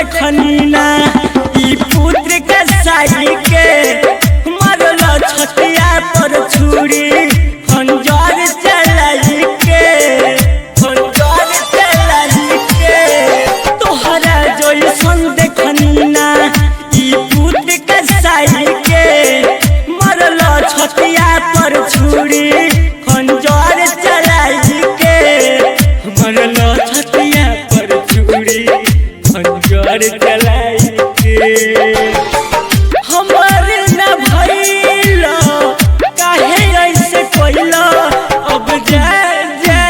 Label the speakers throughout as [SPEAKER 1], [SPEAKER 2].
[SPEAKER 1] देखनी ना ई पुत्र के साई के मरल छतिया पर छुरी खंजर चलाई के तोहरा जैसन देखनी ना ई पुत्र के साई के मरल छतिया पर छुरी खंजर चलाई के मरल छतिया पर छुरी खंजर चलाई के हमर न भइल काहे ऐसे कोइला अब जा जा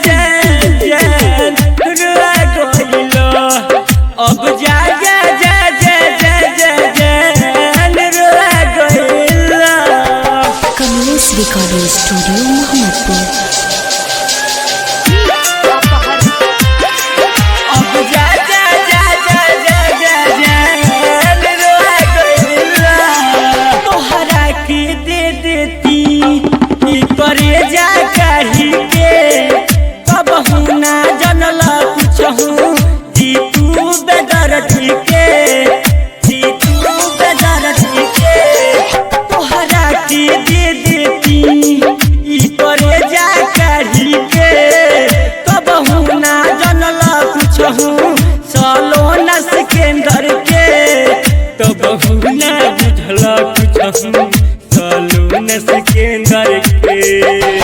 [SPEAKER 1] जा जा रुआ गइला अब जा जा जा जा जा जा रुआ गइला।
[SPEAKER 2] Kamlesh recording studio Mohammadpur.
[SPEAKER 1] अब जा जा जा जा जा जा जा रुआ गइला तोहरा के दे देती ई करे जा कही के कबहू ना जनला कुछहू जी तू बेदरती के तोहरा के दे देती ई करे जा कही के कबहू ना जनला कुछहू सलोना सिकंदर के कबहू ना बुझला कुछहू सलोना सिकंदर के।